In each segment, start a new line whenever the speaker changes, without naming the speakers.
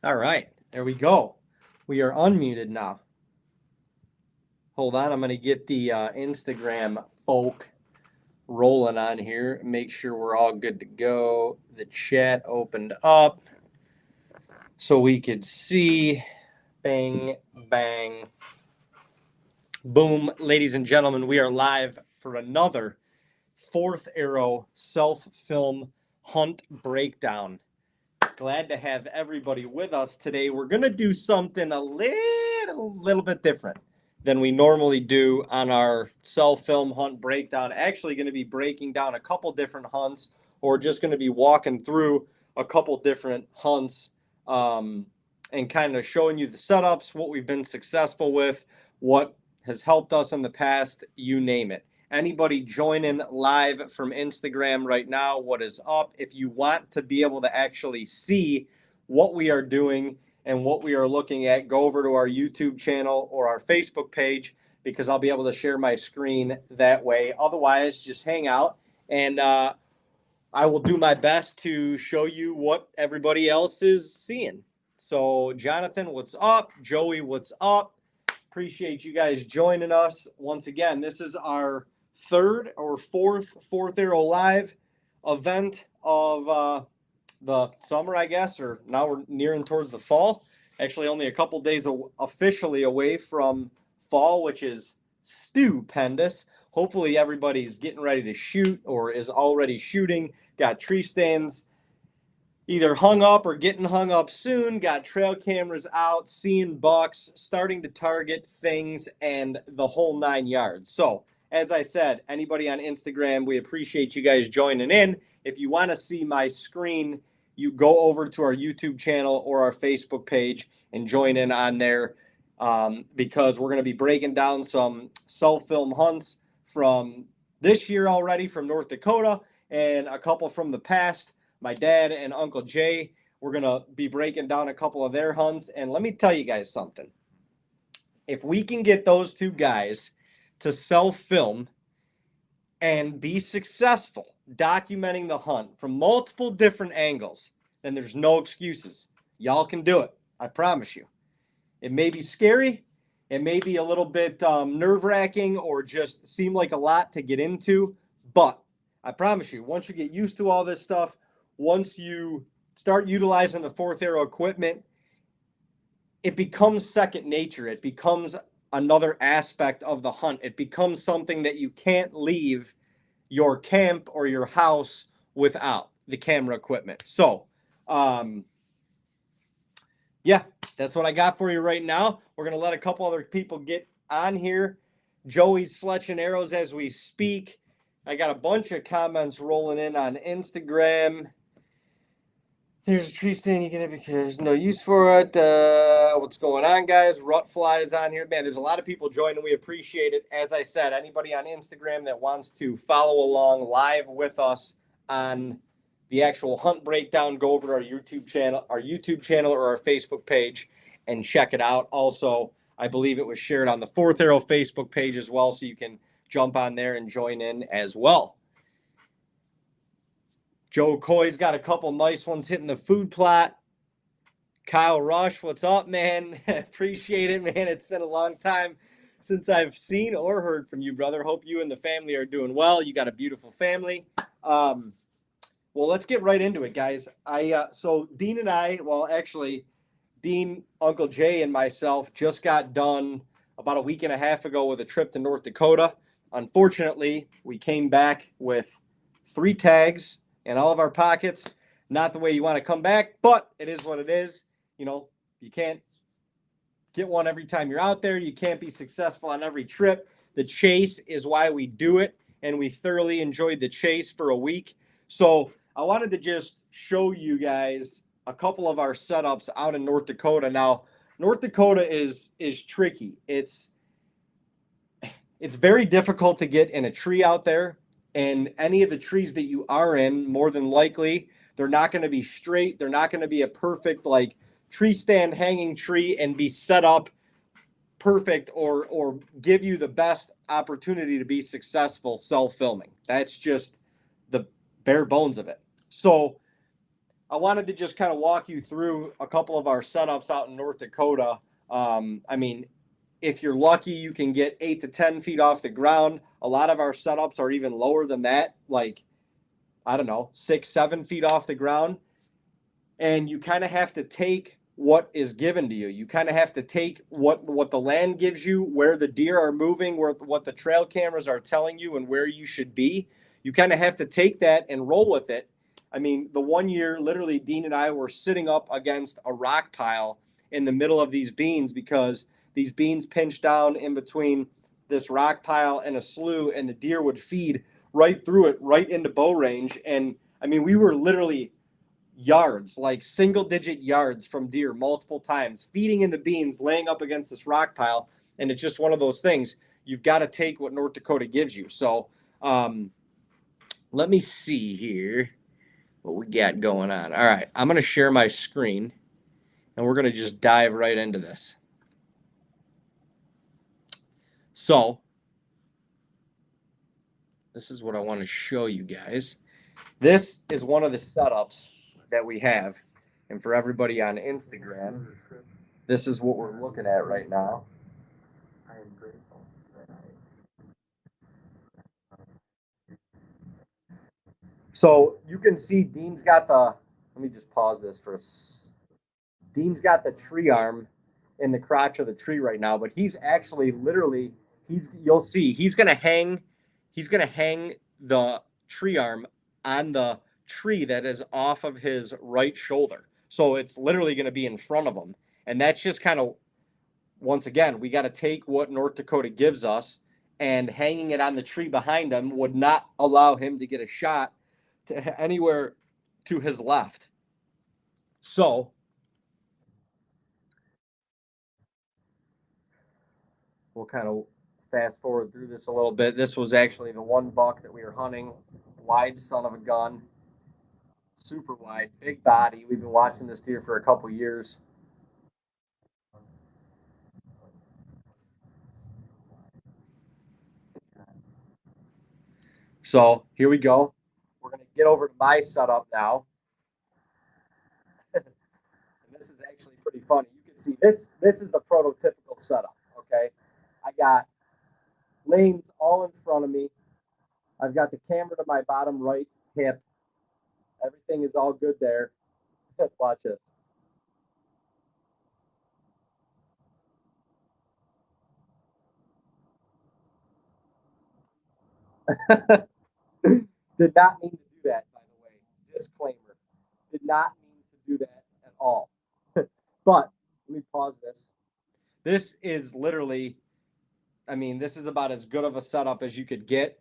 All right, there we go. We are unmuted now. Hold on, I'm going to get the Instagram folk rolling on here. Make sure we're all good to go. The chat opened up so we could see. Bang, bang, boom. Ladies and gentlemen, we are live for another Fourth Arrow self-film hunt breakdown. Glad to have everybody with us today. We're going to do something a little bit different than we normally do on our self-film hunt breakdown. Actually going to be breaking down a couple different hunts, or just going to be walking through a couple different hunts and kind of showing you the setups, what we've been successful with, what has helped us in the past, you name it. Anybody joining live from Instagram right now, what is up? If you want to be able to actually see what we are doing and what we are looking at, go over to our YouTube channel or our Facebook page, because I'll be able to share my screen that way. Otherwise, just hang out and I will do my best to show you what everybody else is seeing. So, Jonathan, what's up? Joey, what's up? Appreciate you guys joining us. Once again, this is our third or fourth Arrow Live event of the summer, I guess, or now we're nearing towards the fall. Actually, only a couple days officially away from fall, which is stupendous. Hopefully, everybody's getting ready to shoot or is already shooting. Got tree stands either hung up or getting hung up soon, got trail cameras out, seeing bucks, starting to target things, and the whole 9 yards. So, as I said, anybody on Instagram, we appreciate you guys joining in. If you want to see my screen, you go over to our YouTube channel or our Facebook page and join in on there, because we're going to be breaking down some self-film hunts from this year already from North Dakota and a couple from the past. My dad and Uncle Jay, we're going to be breaking down a couple of their hunts. And let me tell you guys something. If we can get those two guys to self-film and be successful documenting the hunt from multiple different angles, then there's no excuses. Y'all can do it. I promise you. It may be scary. It may be a little bit nerve-wracking or just seem like a lot to get into. But I promise you, once you get used to all this stuff, once you start utilizing the Fourth Arrow equipment, it becomes second nature. It becomes another aspect of the hunt. It becomes something that you can't leave your camp or your house without the camera equipment. So, yeah, that's what I got for you right now. We're going to let a couple other people get on here. Joey's fletching arrows as we speak. I got a bunch of comments rolling in on Instagram. There's a tree stand you can have because there's no use for it. What's going on, guys? Rut flies on here. Man, there's a lot of people joining. We appreciate it. As I said, anybody on Instagram that wants to follow along live with us on the actual hunt breakdown, go over to our YouTube channel or our Facebook page and check it out. Also, I believe it was shared on the Fourth Arrow Facebook page as well, so you can jump on there and join in as well. Joe Coy's got a couple nice ones hitting the food plot. Kyle Rush, what's up, man? Appreciate it, man. It's been a long time since I've seen or heard from you, brother. Hope you and the family are doing well. You got a beautiful family. Well, let's get right into it, guys. So Dean and I, well, actually, Dean, Uncle Jay, and myself just got done about a week and a half ago with a trip to North Dakota. Unfortunately, we came back with 3 tags in all of our pockets. Not the way you want to come back, but it is what it is. You know, you can't get one every time you're out there. You can't be successful on every trip. The chase is why we do it, and we thoroughly enjoyed the chase for a week. So I wanted to just show you guys a couple of our setups out in North Dakota. Now, North Dakota is tricky. It's very difficult to get in a tree out there. And any of the trees that you are in, more than likely, they're not going to be straight. They're not going to be a perfect like tree stand hanging tree and be set up perfect or give you the best opportunity to be successful self-filming. That's just the bare bones of it. So I wanted to just kind of walk you through a couple of our setups out in North Dakota. I mean, if you're lucky, you can get 8 to 10 feet off the ground. A lot of our setups are even lower than that, like, I don't know, 6, 7 feet off the ground. And you kind of have to take what is given to you. You kind of have to take what the land gives you, where the deer are moving, where what the trail cameras are telling you, and where you should be. You kind of have to take that and roll with it. I mean, the one year, literally, Dean and I were sitting up against a rock pile in the middle of these beans because these beans pinched down in between this rock pile and a slough, and the deer would feed right through it, right into bow range. And I mean, we were literally yards, like single digit yards from deer multiple times, feeding in the beans, laying up against this rock pile. And it's just one of those things. You've got to take what North Dakota gives you. So let me see here what we got going on. All right, I'm going to share my screen and we're going to just dive right into this. So this is what I want to show you guys. This is one of the setups that we have. And for everybody on Instagram, this is what we're looking at right now. I am grateful. So you can see Dean's got the, let me just pause this for Dean's got the tree arm in the crotch of the tree right now, but he's actually literally, you'll see, he's going to hang the tree arm on the tree that is off of his right shoulder. So it's literally going to be in front of him. And that's just kind of, once again, we got to take what North Dakota gives us, and hanging it on the tree behind him would not allow him to get a shot to anywhere to his left. So we'll kind of fast forward through this a little bit. This was actually the one buck that we were hunting. Wide son of a gun, super wide, big body. We've been watching this deer for a couple years. So here we go. We're going to get over to my setup now. And this is actually pretty funny. You can see this. This is the prototypical setup. Okay, I got lanes all in front of me. I've got the camera to my bottom right hip. Everything is all good there. Watch this. Did not mean to do that, by the way. Disclaimer. Did not mean to do that at all. But let me pause this. This is literally, I mean, this is about as good of a setup as you could get.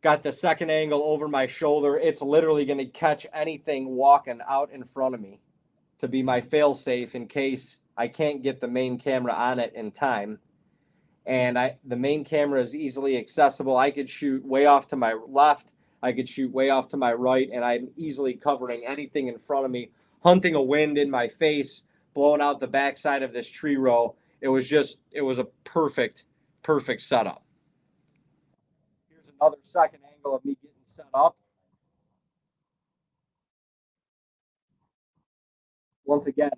Got the second angle over my shoulder. It's literally going to catch anything walking out in front of me to be my fail safe in case I can't get the main camera on it in time. And the main camera is easily accessible. I could shoot way off to my left. I could shoot way off to my right, and I'm easily covering anything in front of me, hunting a wind in my face, blowing out the backside of this tree row. It was a perfect, perfect setup. Here's another second angle of me getting set up. Once again,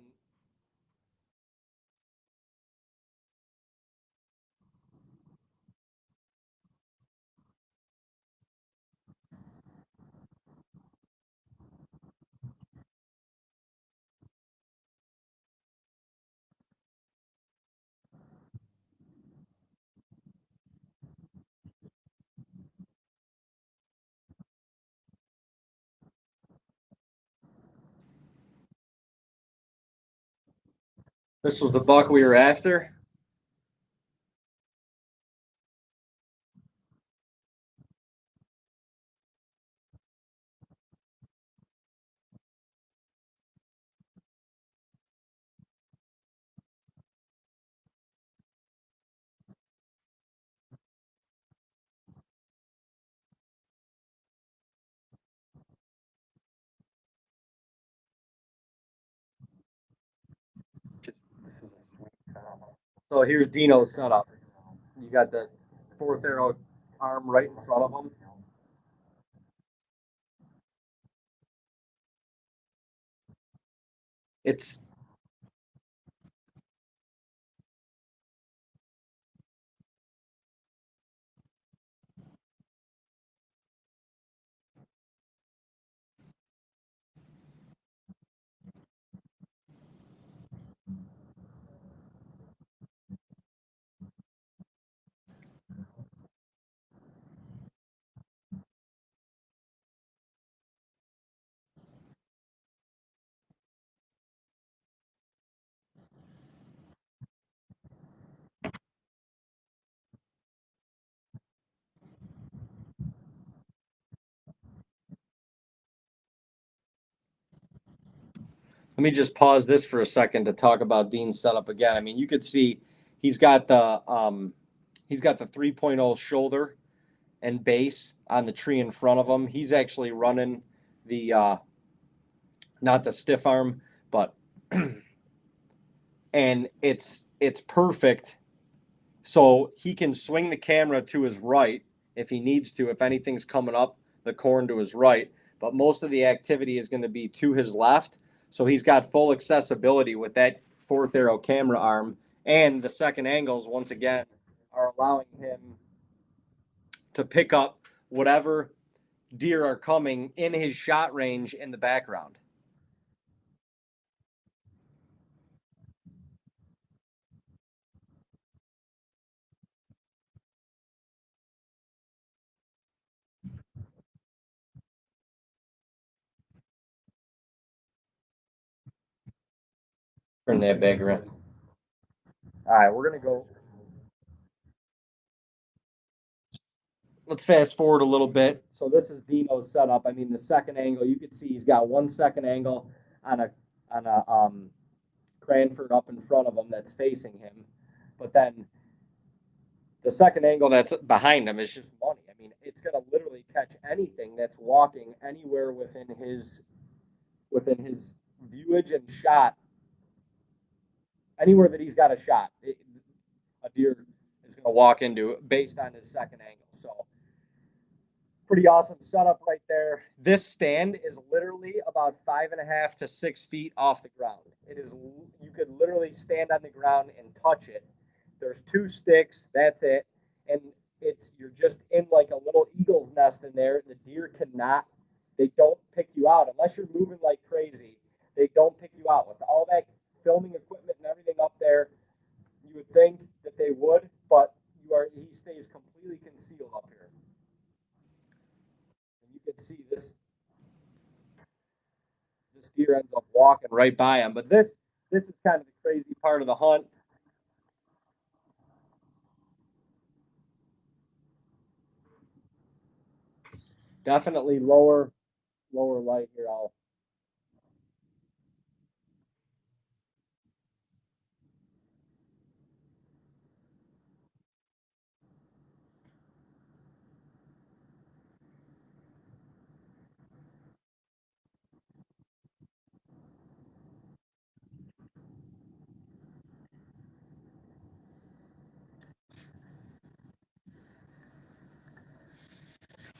this was the buck we were after. So here's Dino's setup. You got the fourth arrow arm right in front of him. It's Let me just pause this for a second to talk about Dean's setup again. I mean, you could see he's got the 3.0 shoulder and base on the tree in front of him. He's actually running the not the stiff arm, but and it's perfect. So he can swing the camera to his right if he needs to, if anything's coming up the corn to his right. But most of the activity is going to be to his left. So he's got full accessibility with that fourth arrow camera arm. And the second angles, once again, are allowing him to pick up whatever deer are coming in his shot range in the background. Turn that back around. All right, we're going to go. Let's fast forward a little bit. So this is Dino's setup. I mean, the second angle, you can see he's got 1 second angle on a Cranford up in front of him that's facing him, but then the second angle that's behind him is just money. I mean, it's going to literally catch anything that's walking anywhere within his viewage and shot. Anywhere that he's got a shot, a deer is going to walk into based on his second angle. So pretty awesome setup right there. This stand is literally about 5.5 to 6 feet off the ground. It is, you could literally stand on the ground and touch it. There's 2 sticks, that's it. And it's, you're just in like a little eagle's nest in there. The deer cannot, they don't pick you out unless you're moving like crazy. They don't pick you out with all that filming equipment and everything up there. You would think that they would, but he stays completely concealed up here. You can see this deer ends up walking right by him. But this is kind of the crazy part of the hunt. Definitely lower light here.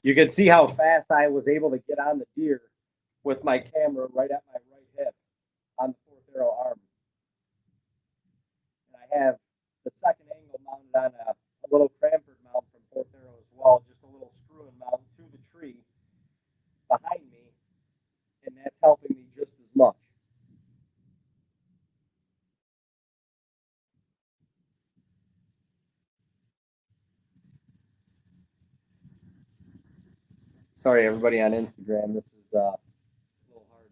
You can see how fast I was able to get on the deer with my camera right at my right hip on the fourth arrow arm. And I have the second angle mounted on a little Cranford mount from fourth arrow as well, just a little screw and mount to the tree behind me, and that's helping me just as much. Sorry, everybody on Instagram. This is a little hard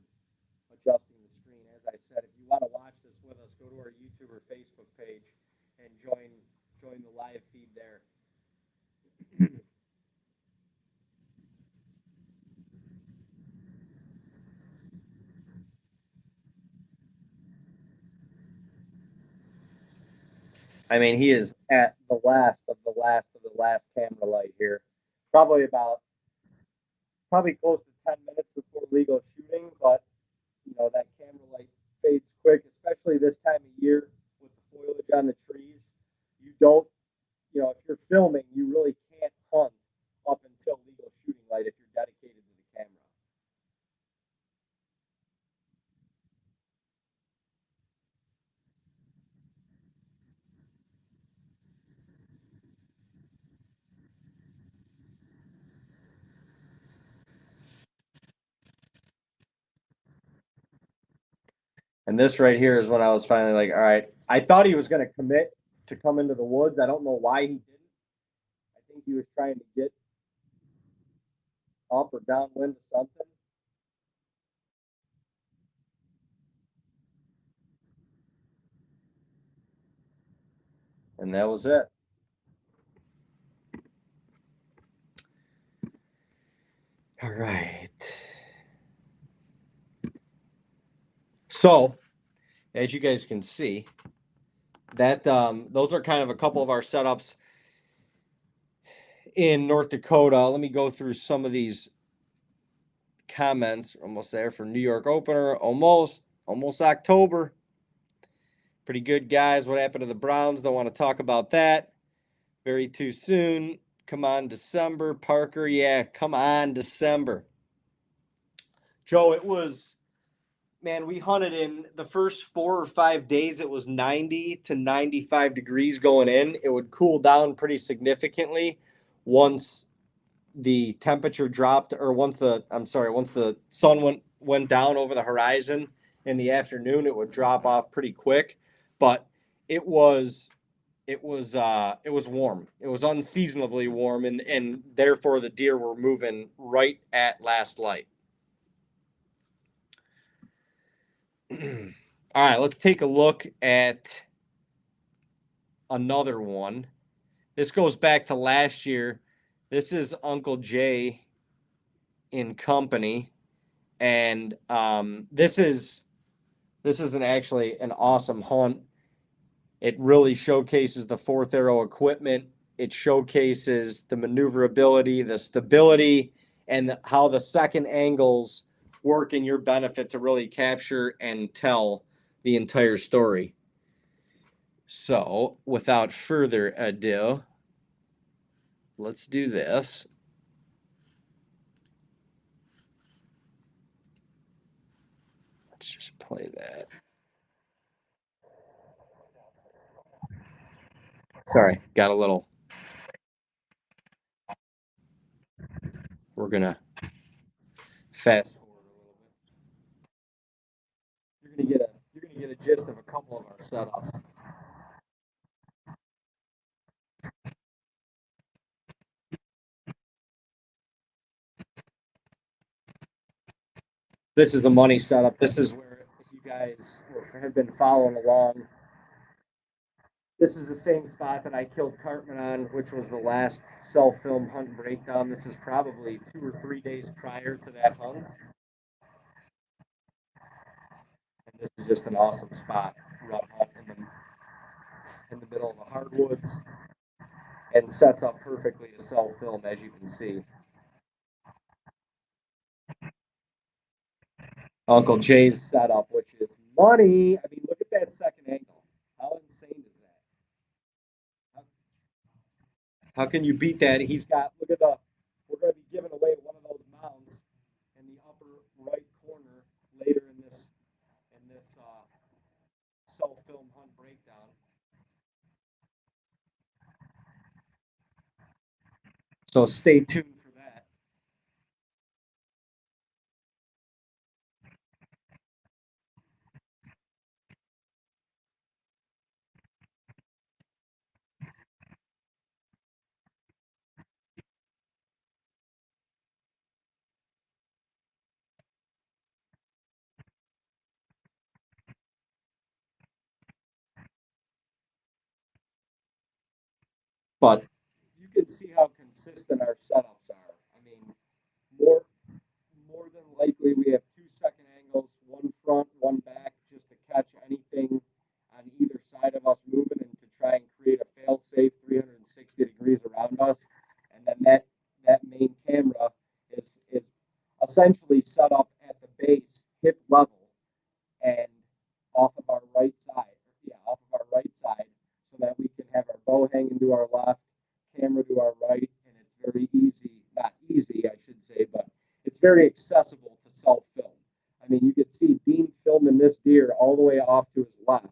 adjusting the screen. As I said, if you want to watch this with us, go to our YouTube or Facebook page and join the live feed there. I mean, he is at the last of the last of the last camera light here. Probably close to 10 minutes before legal shooting, but you know that camera light fades quick, especially this time of year with the foliage on the trees. You don't, you know, if you're filming, you really can't hunt up until legal shooting light if you're dedicated to the camera. And this right here is when I was finally like, all right. I thought he was going to commit to come into the woods. I don't know why he didn't. I think he was trying to get up or downwind or something. And that was it. All right. So, as you guys can see, that those are kind of a couple of our setups in North Dakota. Let me go through some of these comments. Almost there for New York opener. Almost October. Pretty good, guys. What happened to the Browns? Don't want to talk about that. Very too soon. Come on, December. Parker, yeah, come on, December. Joe, it was, man, we hunted in the first 4 or 5 days. It was 90 to 95 degrees going in. It would cool down pretty significantly once the temperature dropped, or once the sun went down over the horizon in the afternoon. It would drop off pretty quick, but it was warm. It was unseasonably warm, and therefore the deer were moving right at last light. All right, let's take a look at another one. This goes back to last year. This is Uncle Jay in company, and this is actually an awesome hunt. It really showcases the fourth arrow equipment. It showcases the maneuverability, the stability, and how the second angles work in your benefit to really capture and tell the entire story. So, without further ado, let's do this. Let's just play that. Sorry, got a little. We're gonna fast forward a little bit. You're gonna get a gist of a couple of our setups. This is a money setup. This is where, if you guys have been following along, this is the same spot that I killed Cartman on, which was the last self-film hunt breakdown. This is probably 2 or 3 days prior to that hunt. And this is just an awesome spot. Rut hunt in the middle of the hardwoods, and sets up perfectly to self-film, as you can see. Uncle Jay's setup, which is money. I mean, look at that second angle. How insane is that? How can you beat that? He's got, look at we're going to be giving away one of those mounts in the upper right corner later in this self-film hunt breakdown. So stay tuned for that. But you can see how consistent our setups are. I mean, more than likely we have 2 second angles, one front, one back, just to catch anything on either side of us moving and to try and create a fail-safe 360 degrees around us. And then that main camera is essentially set up at the base, hip level, and off of our right side. Yeah, off of our right side, so that we can have our bow hanging to our left, camera to our right, and it's very easy, not easy, I should say, but it's very accessible to self-film. I mean, you could see Dean filming this deer all the way off to his left,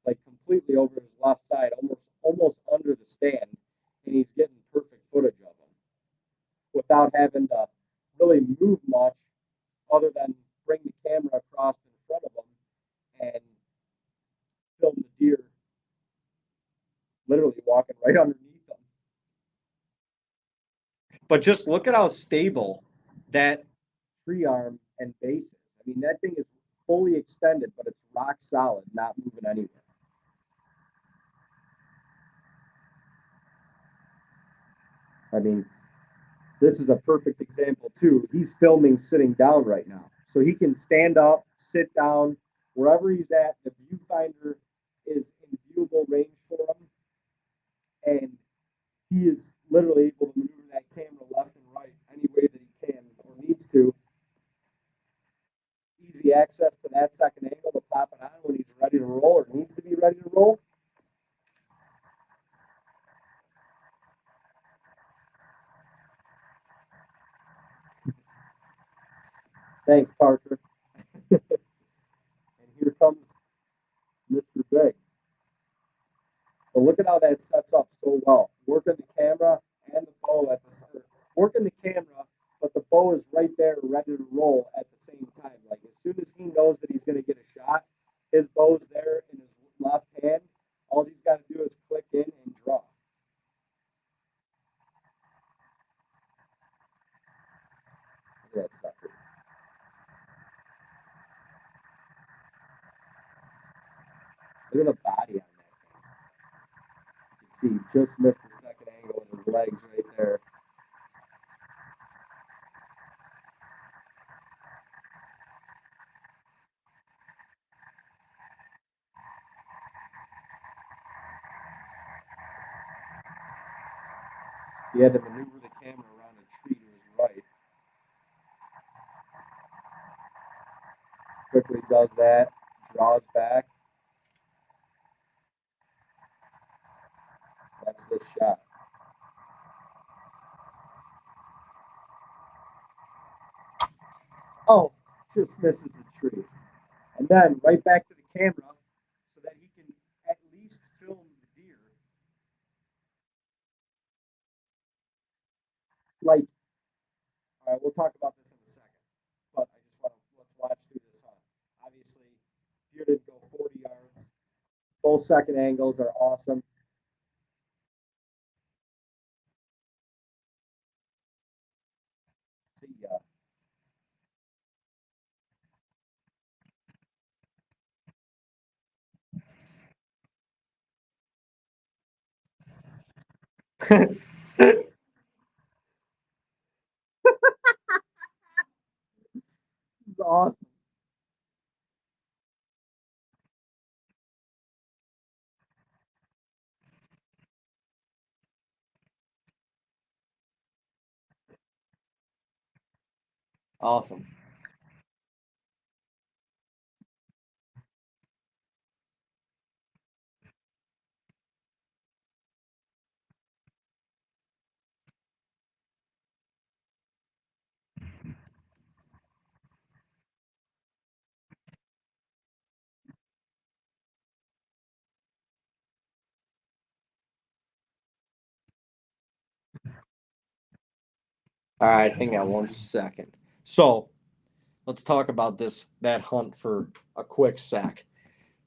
like completely over his left side, almost under the stand, and he's getting perfect footage of him without having to really move much, other than bring the camera across in front of him and film the deer literally walking right underneath them. But just look at how stable that tree arm and base is. I mean, that thing is fully extended, but it's rock solid, not moving anywhere. I mean, this is a perfect example too. He's filming sitting down right now. So he can stand up, sit down, wherever he's at, the viewfinder is in viewable range for him. And he is literally able to maneuver that camera left and right any way that he can or needs to. Easy access to that second angle to pop it on when he's ready to roll or needs to be ready to roll. Thanks, Parker. And here comes Mr. Big. But look at how that sets up so well. Working the camera and the bow at the center. Working the camera, but the bow is right there ready to roll at the same time. Like as soon as he knows that he's going to get a shot, his bow's there in his left hand. All he's got to do is click in and draw. Look at that sucker. Look at the body on that thing. You can see he just missed the second angle with his legs right there. He had to maneuver the camera around a tree to his right. Quickly does that, draws back. That's the shot. Oh, just misses the tree. And then right back to the camera so that he can at least film the deer. Like, all right, we'll talk about this in a second. But I just want to let's watch through this hunt. Obviously, deer didn't go 40 yards. Both second angles are awesome. See ya. This is awesome. Awesome. All right, hang on one second. So let's talk about that hunt for a quick sec.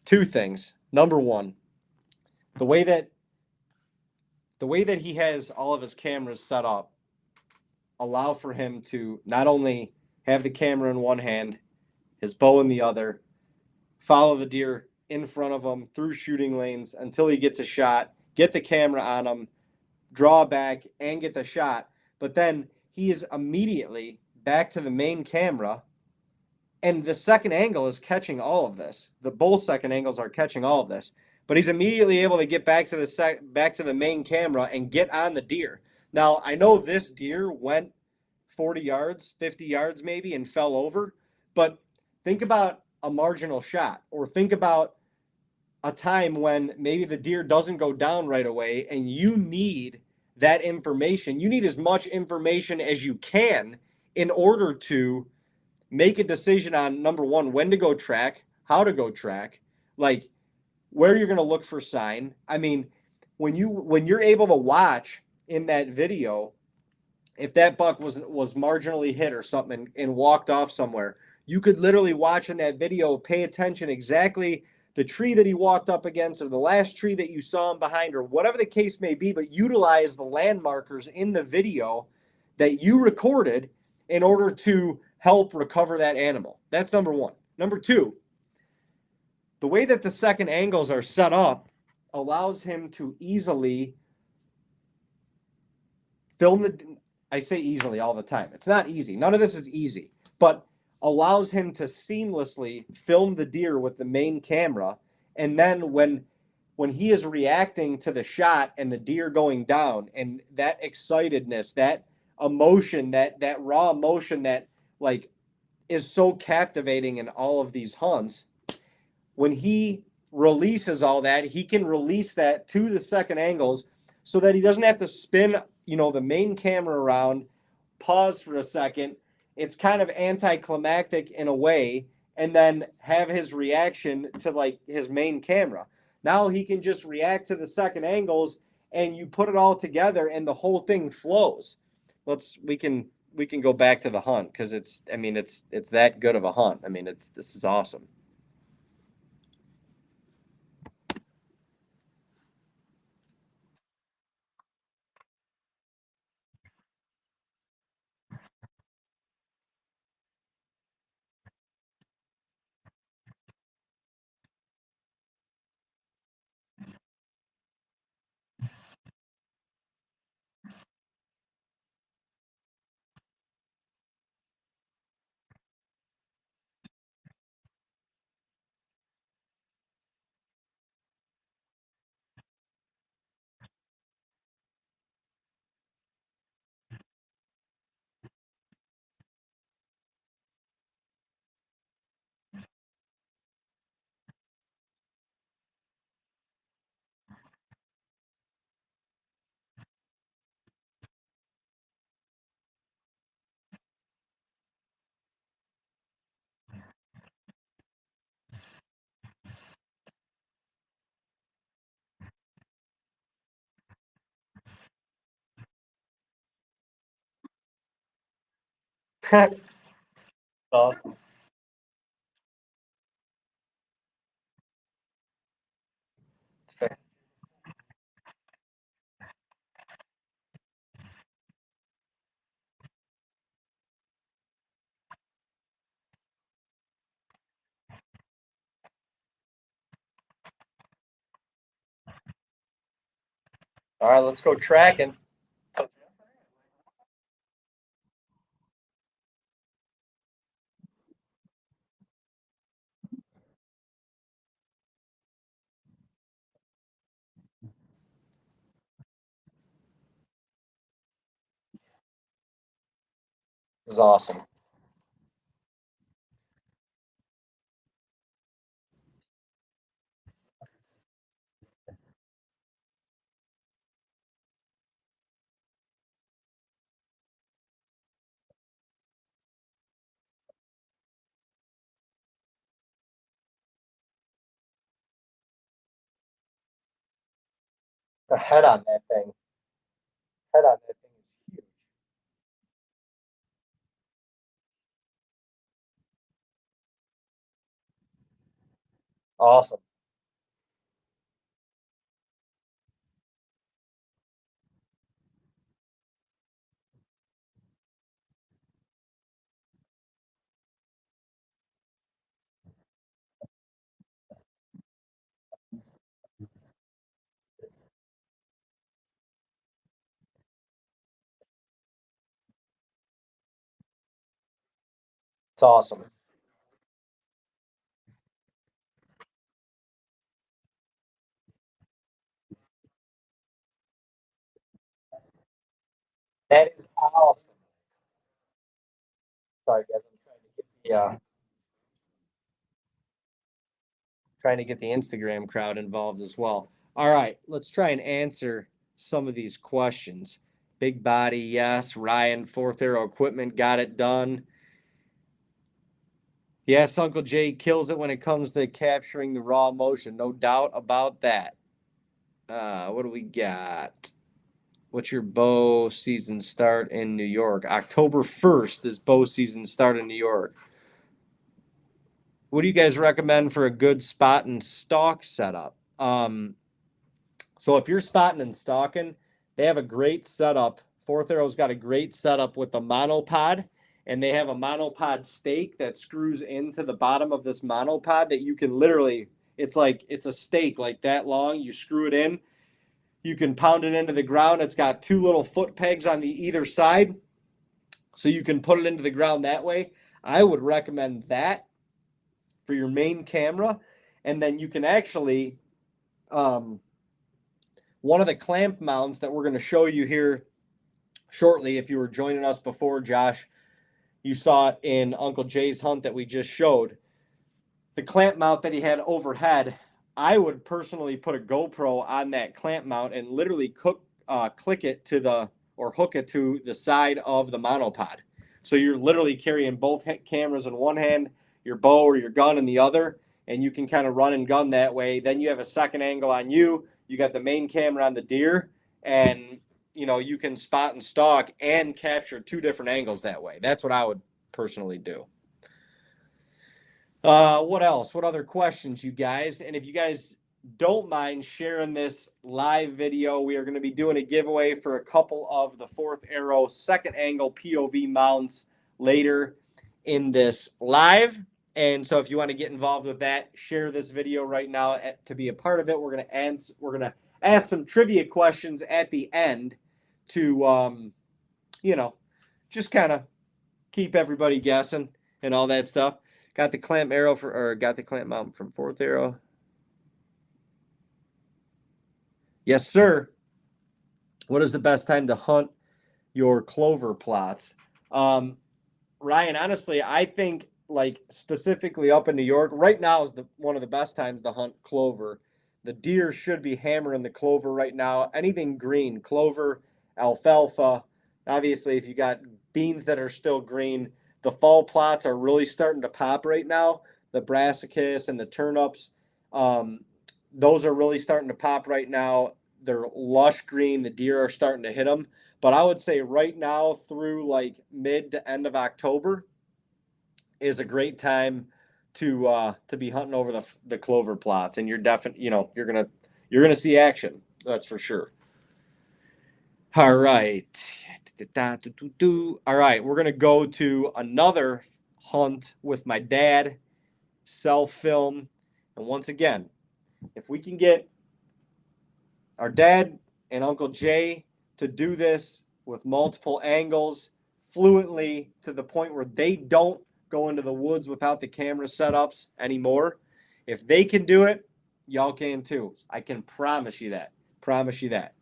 Two things. Number one, the way that he has all of his cameras set up allow for him to not only have the camera in one hand, his bow in the other, follow the deer in front of him through shooting lanes until he gets a shot, get the camera on him, draw back, and get the shot. But then he is immediately back to the main camera, and the second angle is catching all of this. Both second angles are catching all of this. But he's immediately able to get back to the main camera and get on the deer. Now I know this deer went 40 yards, 50 yards maybe, and fell over. But think about a marginal shot, or think about a time when maybe the deer doesn't go down right away and you need that information. You need as much information as you can in order to make a decision on number one, when to go track, how to go track, like where you're going to look for sign. I mean, when you're able to watch in that video, if that buck was marginally hit or something and walked off somewhere, You could literally watch in that video, pay attention exactly the tree that he walked up against or the last tree that you saw him behind or whatever the case may be, but utilize the landmarkers in the video that you recorded in order to help recover that animal. That's number one. Number two, the way that the second angles are set up allows him to easily film the, I say easily all the time. It's not easy. None of this is easy, but allows him to seamlessly film the deer with the main camera. And then when he is reacting to the shot and the deer going down and that excitedness, that emotion, that raw emotion that like is so captivating in all of these hunts, when he releases all that, he can release that to the second angles so that he doesn't have to spin, the main camera around, pause for a second. It's kind of anticlimactic in a way, and then have his reaction to like his main camera. Now he can just react to the second angles and you put it all together and the whole thing flows. We can go back to the hunt because it's that good of a hunt. This is awesome. Awesome. It's fair. All right, let's go tracking. This is awesome. The head on that thing. Head on that thing is huge. Awesome. It's awesome. That is awesome. Sorry, guys. I'm trying to get the Instagram crowd involved as well. All right, let's try and answer some of these questions. Big body, yes. Ryan, Fourth Arrow Equipment got it done. Yes, Uncle Jay kills it when it comes to capturing the raw emotion. No doubt about that. What do we got? What's your bow season start in New York? October 1st is bow season start in New York. What do you guys recommend for a good spot and stalk setup? So if you're spotting and stalking, they have a great setup. Fourth Arrow's got a great setup with the monopod, and they have a monopod stake that screws into the bottom of this monopod that you can literally, it's like it's a stake like that long. You screw it in, you can pound it into the ground. It's got two little foot pegs on the either side, so you can put it into the ground that way. I would recommend that for your main camera, and then you can actually one of the clamp mounts that we're going to show you here shortly. If you were joining us before, Josh, you saw it in Uncle Jay's hunt that we just showed. The clamp mount that he had overhead, I would personally put a GoPro on that clamp mount and literally click it to the, or hook it to the side of the monopod. So you're literally carrying both cameras in one hand, your bow or your gun in the other, and you can kind of run and gun that way. Then you have a second angle on you. You got the main camera on the deer, and you know you can spot and stalk and capture two different angles that way. That's what I would personally do. What else? What other questions, you guys? And if you guys don't mind sharing this live video, we are going to be doing a giveaway for a couple of the Fourth Arrow second angle POV mounts later in this live. And so if you want to get involved with that, share this video right now to be a part of it. We're going to ask some trivia questions at the end to you know, just kind of keep everybody guessing and all that stuff. Got the clamp mount from Fourth Arrow. Yes, sir. What is the best time to hunt your clover plots? Ryan, honestly, I think like specifically up in New York, right now is one of the best times to hunt clover. The deer should be hammering the clover right now. Anything green, clover, alfalfa. Obviously, if you got beans that are still green, the fall plots are really starting to pop right now. The brassicas and the turnips, those are really starting to pop right now. They're lush green. The deer are starting to hit them. But I would say right now through like mid to end of October is a great time to be hunting over the clover plots, and you're definitely you're gonna see action. That's for sure. All right. All right, we're gonna go to another hunt with my dad, self film, and once again, if we can get our dad and Uncle Jay to do this with multiple angles fluently to the point where they don't go into the woods without the camera setups anymore. If they can do it, y'all can too. I can promise you that. Promise you that.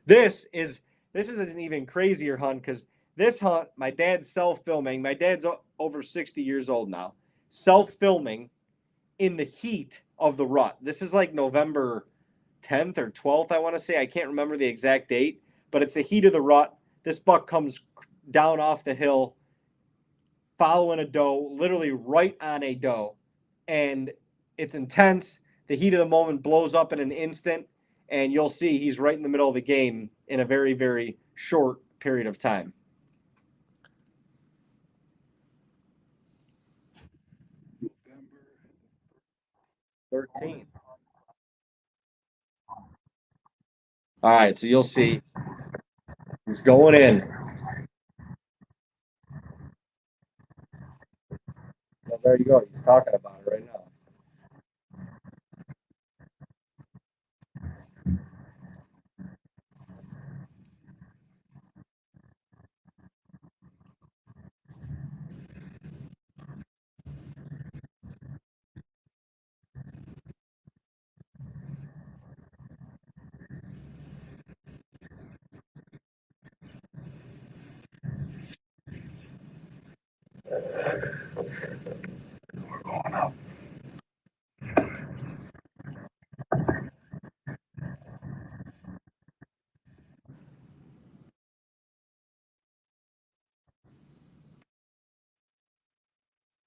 This is an even crazier hunt because this hunt, my dad's self-filming. My dad's over 60 years old now. Self-filming in the heat of the rut. This is like November 10th or 12th, I want to say. I can't remember the exact date, but it's the heat of the rut. This buck comes down off the hill, following a doe, literally right on a doe. And it's intense. The heat of the moment blows up in an instant, and you'll see he's right in the middle of the game in a very, very short period of time. November 13th. All right, so you'll see he's going in. Well, there you go. He's talking about it right now.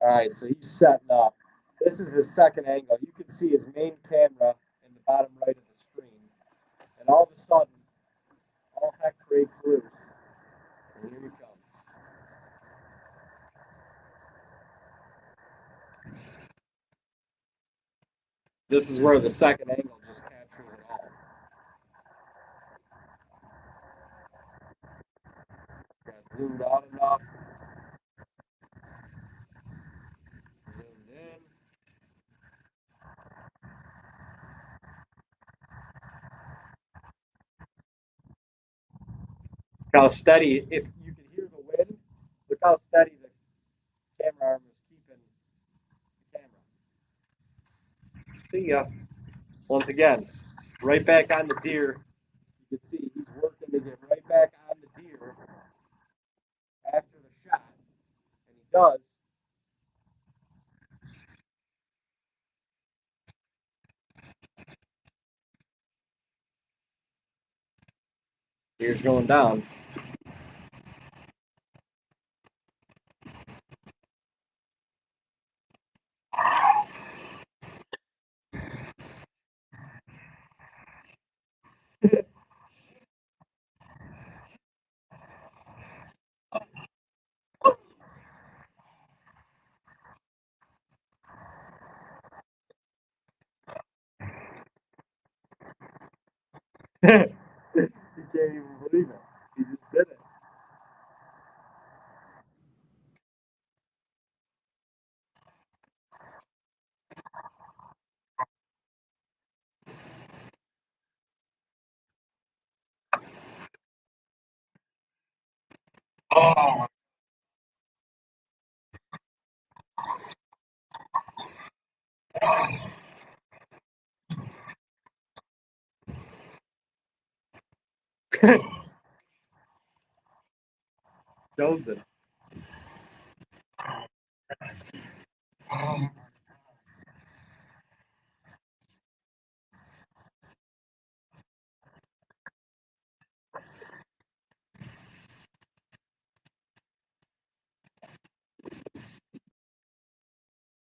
All right, so he's setting up. This is his second angle. You can see his main camera in the bottom right of the screen. And all of a sudden, all heck breaks loose. And here he comes. This is where the second angle just captures it all. Got zoomed out enough. Zoomed in. How steady it's. You can hear the wind. Look how steady the camera arm is keeping the camera. See ya. Once again, right back on the deer. You can see he's working to get right back on the deer after the shot, and he does. Deer's going down. You can't even believe it. He just did it. Oh. Jonesing.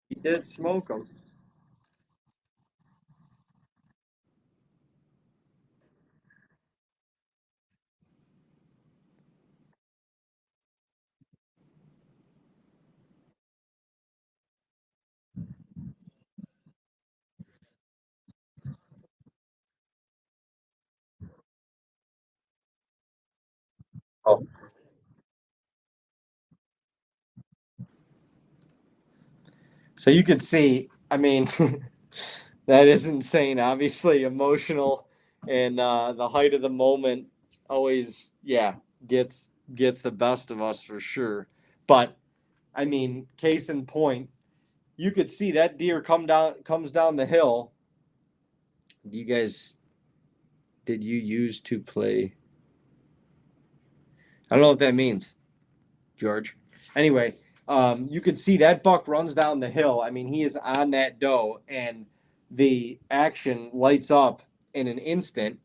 He did smoke him. Oh. So you could see, I mean, that is insane. Obviously, emotional and the height of the moment always, yeah, gets the best of us for sure. But I mean, case in point, you could see that deer comes down the hill. You guys, did you use to play? I don't know what that means, George. Anyway, you could see that buck runs down the hill. I mean, he is on that doe, and the action lights up in an instant.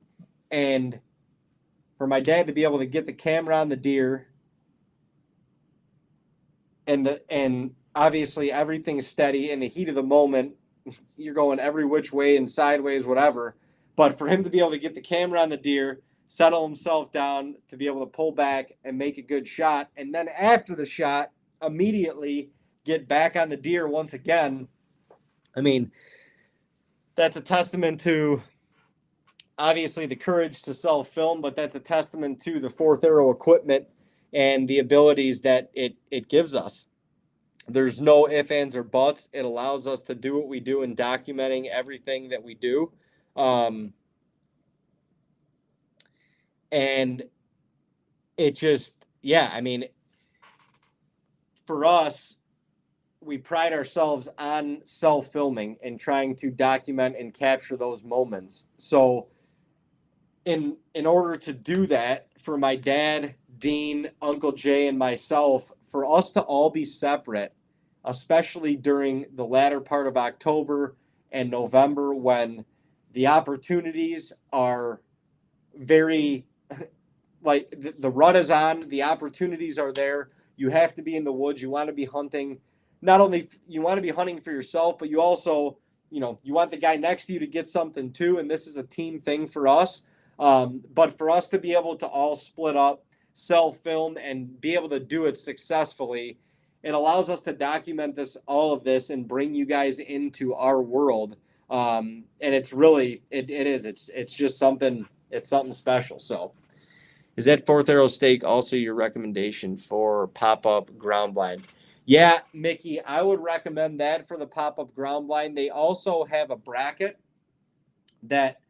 And for my dad to be able to get the camera on the deer, and obviously everything's steady in the heat of the moment, you're going every which way and sideways, whatever. But for him to be able to get the camera on the deer, settle himself down, to be able to pull back and make a good shot, and then after the shot, immediately get back on the deer once again. I mean, that's a testament to obviously the courage to self film, but that's a testament to the Fourth Arrow equipment and the abilities that it gives us. There's no ifs, ands, or buts. It allows us to do what we do in documenting everything that we do. Um, and it just, yeah, I mean, for us, we pride ourselves on self filming and trying to document and capture those moments. So, in order to do that, for my dad, Dean, Uncle Jay, and myself, for us to all be separate, especially during the latter part of October and November when the opportunities are very, like the rut is on, the opportunities are there. You have to be in the woods. You want to be hunting. Not only you want to be hunting for yourself, but you also, you want the guy next to you to get something too. And this is a team thing for us. But for us to be able to all split up, self film, and be able to do it successfully, it allows us to document all of this, and bring you guys into our world. And it's really, it is, it's just something, it's something special. So is that Fourth Arrow stake also your recommendation for pop-up ground blind? Yeah, Mickey, I would recommend that for the pop-up ground blind. They also have a bracket that,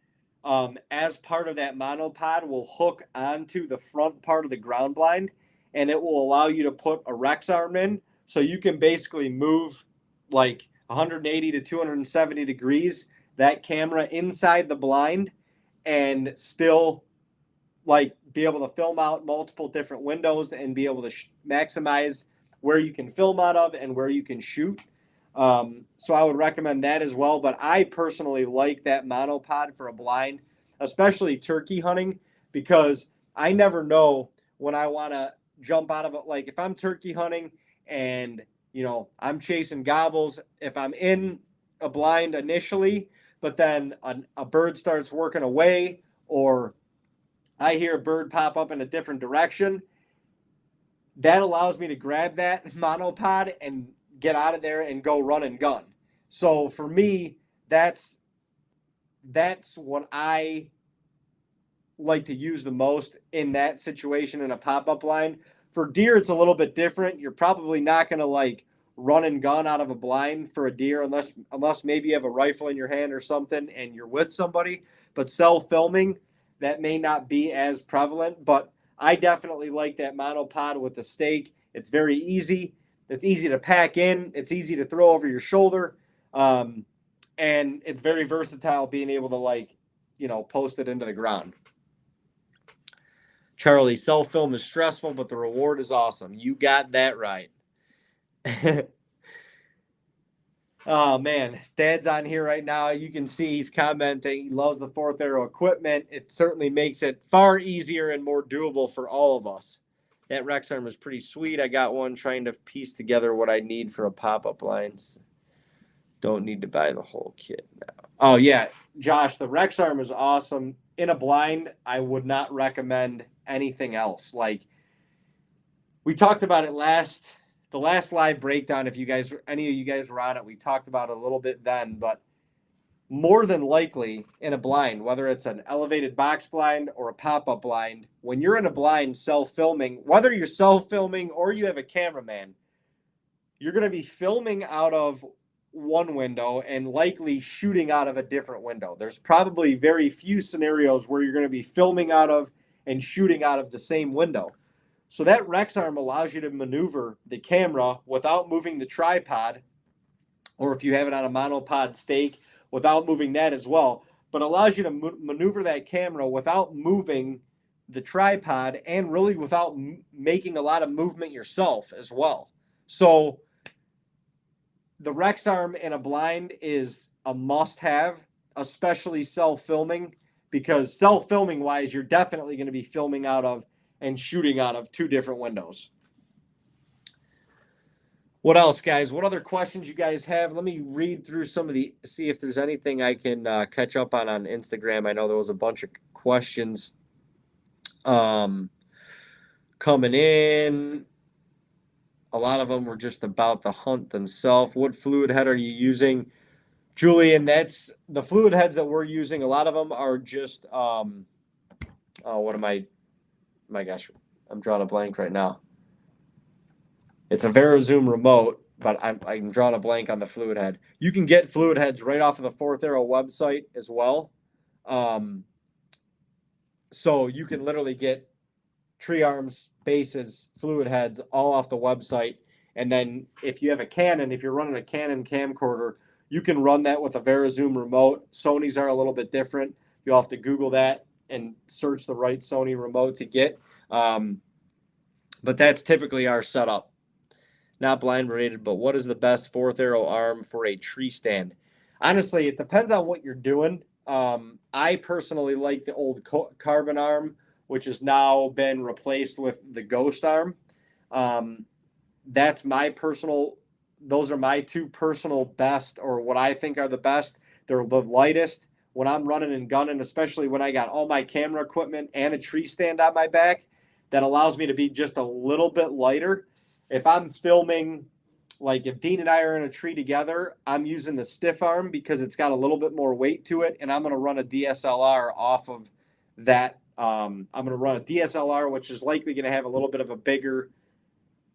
as part of that monopod, will hook onto the front part of the ground blind, and it will allow you to put a Rex arm in, so you can basically move like 180 to 270 degrees that camera inside the blind and still like be able to film out multiple different windows and be able to maximize where you can film out of and where you can shoot. So I would recommend that as well. But I personally like that monopod for a blind, especially turkey hunting, because I never know when I want to jump out of it. Like if I'm turkey hunting and I'm chasing gobbles, if I'm in a blind initially, but then a bird starts working away, or I hear a bird pop up in a different direction, that allows me to grab that monopod and get out of there and go run and gun. So for me, that's what I like to use the most in that situation in a pop-up line. For deer, it's a little bit different. You're probably not going to like run and gun out of a blind for a deer unless maybe you have a rifle in your hand or something and you're with somebody. But self-filming, that may not be as prevalent, but I definitely like that monopod with the stake. It's very easy. It's easy to pack in. It's easy to throw over your shoulder. And it's very versatile being able to post it into the ground. Charlie, self-film is stressful, but the reward is awesome. You got that right. Oh, man. Dad's on here right now. You can see he's commenting. He loves the Fourth Arrow equipment. It certainly makes it far easier and more doable for all of us. That Rex arm is pretty sweet. I got one trying to piece together what I need for a pop-up lines. Don't need to buy the whole kit now. Oh, yeah. Josh, the Rex arm is awesome. In a blind, I would not recommend anything else. Like, we talked about it the last live breakdown. If any of you guys were on it, we talked about it a little bit then, but more than likely in a blind, whether it's an elevated box blind or a pop-up blind, when you're in a blind self-filming, whether you're self-filming or you have a cameraman, you're going to be filming out of one window and likely shooting out of a different window. There's probably very few scenarios where you're going to be filming out of and shooting out of the same window. So that Rex arm allows you to maneuver the camera without moving the tripod, or if you have it on a monopod stake, without moving that as well, but allows you to maneuver that camera without moving the tripod and really without making a lot of movement yourself as well. So the Rex arm in a blind is a must-have, especially self-filming, because self-filming wise, you're definitely going to be filming out of and shooting out of two different windows. What else, guys? What other questions you guys have? Let me read through see if there's anything I can catch up on Instagram. I know there was a bunch of questions coming in. A lot of them were just about the hunt themselves. What fluid head are you using? Julian, that's the fluid heads that we're using. A lot of them are just, my gosh, I'm drawing a blank right now. It's a VariZoom remote, but I'm drawing a blank on the fluid head. You can get fluid heads right off of the Fourth Arrow website as well. So you can literally get tree arms, bases, fluid heads all off the website. And then if you have a Canon, if you're running a Canon camcorder, you can run that with a VariZoom remote. Sony's are a little bit different. You'll have to Google that and search the right Sony remote to get. But that's typically our setup. Not blind related, but what is the best Fourth Arrow arm for a tree stand? Honestly, it depends on what you're doing. I personally like the old carbon arm, which has now been replaced with the Ghost arm. Those are my two personal best, or what I think are the best. They're the lightest. When I'm running and gunning, especially when I got all my camera equipment and a tree stand on my back, that allows me to be just a little bit lighter. If I'm filming like if Dean and I are in a tree together, I'm using the stiff arm because it's got a little bit more weight to it, and I'm going to run a DSLR off of that. I'm going to run a DSLR, which is likely going to have a little bit of a bigger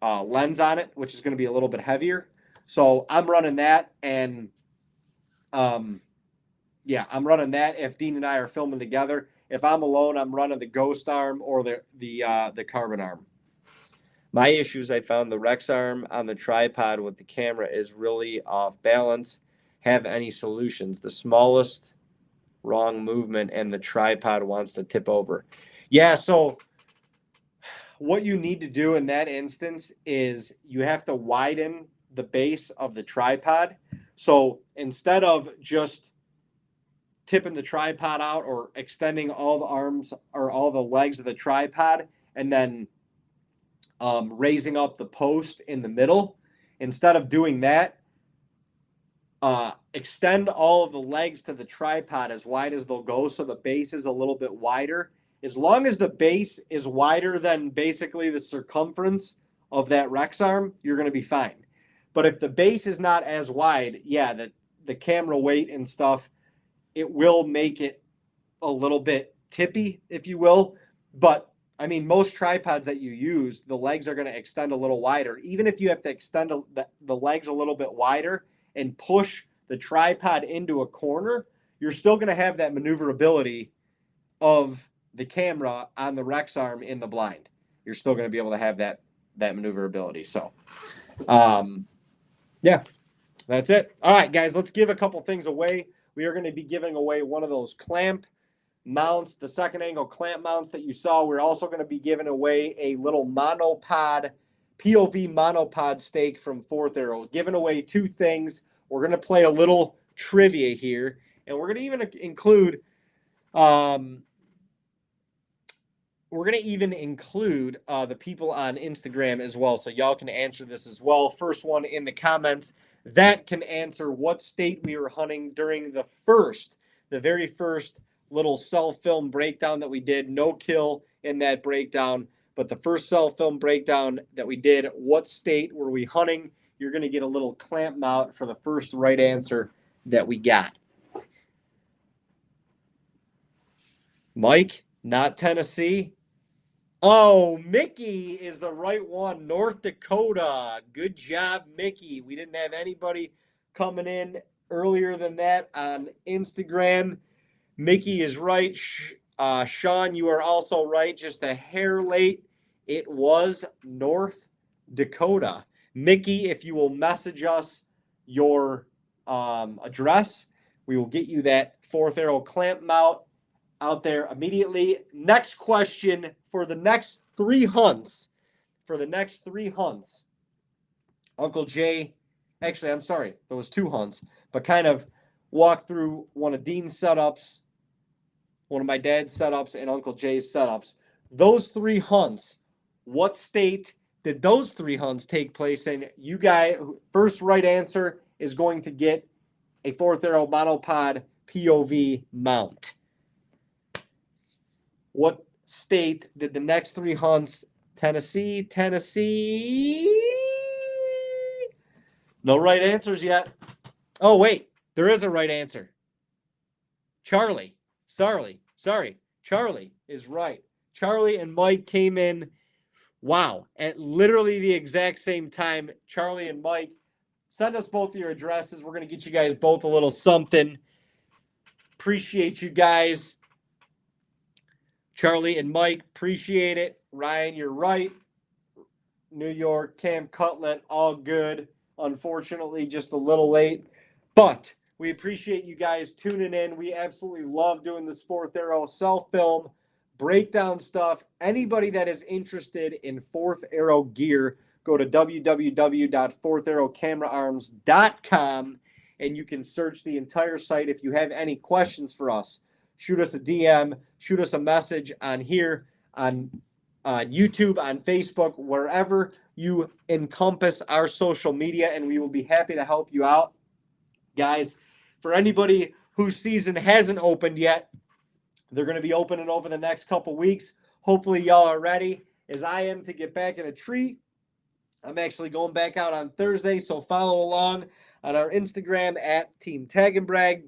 lens on it, which is going to be a little bit heavier. So I'm running that, and yeah, I'm running that if Dean and I are filming together. If I'm alone, I'm running the Ghost arm or the Carbon arm. My issues, I found the Rex arm on the tripod with the camera is really off balance. Have any solutions? The smallest wrong movement and the tripod wants to tip over. Yeah, so what you need to do in that instance is you have to widen the base of the tripod. So instead of just tipping the tripod out or extending all the arms or all the legs of the tripod and then raising up the post in the middle, instead of doing that, extend all of the legs to the tripod as wide as they'll go so the base is a little bit wider. As long as the base is wider than basically the circumference of that Rex arm, you're going to be fine. But if the base is not as wide, yeah, the camera weight and stuff, it will make it a little bit tippy, if you will. But I mean, most tripods that you use, the legs are going to extend a little wider. Even if you have to extend the legs a little bit wider and push the tripod into a corner, you're still going to have that maneuverability of the camera on the Rex arm in the blind. You're still going to be able to have that maneuverability. So, yeah, that's it. All right, guys, let's give a couple things away. We are going to be giving away one of those clamp mounts, the second angle clamp mounts that you saw. We're also going to be giving away a little monopod, POV monopod stake from Fourth Arrow. Giving away two things. We're going to play a little trivia here, and we're going to even include the people on Instagram as well, so y'all can answer this as well. First one in the comments that can answer what state we were hunting during the very first little self-film breakdown that we did. No kill in that breakdown, but the first self-film breakdown that we did, what state were we hunting? You're going to get a little clamp mount for the first right answer that we got. Mike, not Tennessee. Oh, Mickey is the right one. North Dakota. Good job, Mickey. We didn't have anybody coming in earlier than that on Instagram. Mickey is right. Sean, you are also right. Just a hair late. It was North Dakota. Mickey, if you will message us your address, we will get you that Fourth Arrow clamp mount out there immediately. Next question for the next 3 hunts. Uncle Jay, actually, I'm sorry, there was 2 hunts, but kind of walk through one of Dean's setups, one of my dad's setups, and Uncle Jay's setups. Those 3 hunts, what state did those 3 hunts take place in? You guys, first right answer is going to get a Fourth Arrow monopod POV mount. What state did the next 3 hunts? Tennessee. No right answers yet. Oh, wait. There is a right answer. Charlie. Sorry. Charlie is right. Charlie and Mike came in, wow, at literally the exact same time. Charlie and Mike, send us both your addresses. We're going to get you guys both a little something. Appreciate you guys. Charlie and Mike, appreciate it. Ryan, you're right. New York, Cam Cutlet, all good. Unfortunately, just a little late. But we appreciate you guys tuning in. We absolutely love doing this Fourth Arrow self-film breakdown stuff. Anybody that is interested in Fourth Arrow gear, go to www.fourtharrowcameraarms.com and you can search the entire site. If you have any questions for us, shoot us a DM, shoot us a message on here, on YouTube, on Facebook, wherever you encompass our social media, and we will be happy to help you out. Guys, for anybody whose season hasn't opened yet, they're going to be opening over the next couple weeks. Hopefully y'all are ready, as I am, to get back in a tree. I'm actually going back out on Thursday, so follow along on our Instagram at Team Tag and Brag.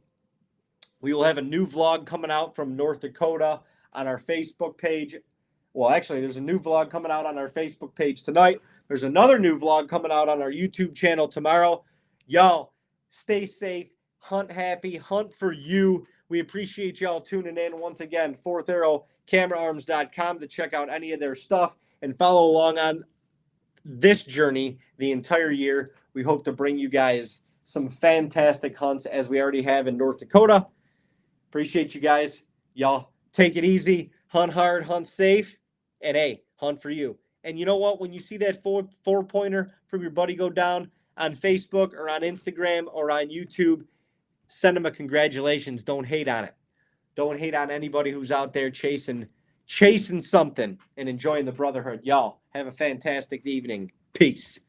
We will have a new vlog coming out from North Dakota on our Facebook page. Well, actually, there's a new vlog coming out on our Facebook page tonight. There's another new vlog coming out on our YouTube channel tomorrow. Y'all, stay safe, hunt happy, hunt for you. We appreciate y'all tuning in. Once again, fourtharrowcameraarms.com to check out any of their stuff and follow along on this journey the entire year. We hope to bring you guys some fantastic hunts as we already have in North Dakota. Appreciate you guys. Y'all take it easy, hunt hard, hunt safe, and hey, hunt for you. And you know what? When you see that four-pointer from your buddy go down on Facebook or on Instagram or on YouTube, send him a congratulations. Don't hate on it. Don't hate on anybody who's out there chasing something and enjoying the brotherhood. Y'all have a fantastic evening. Peace.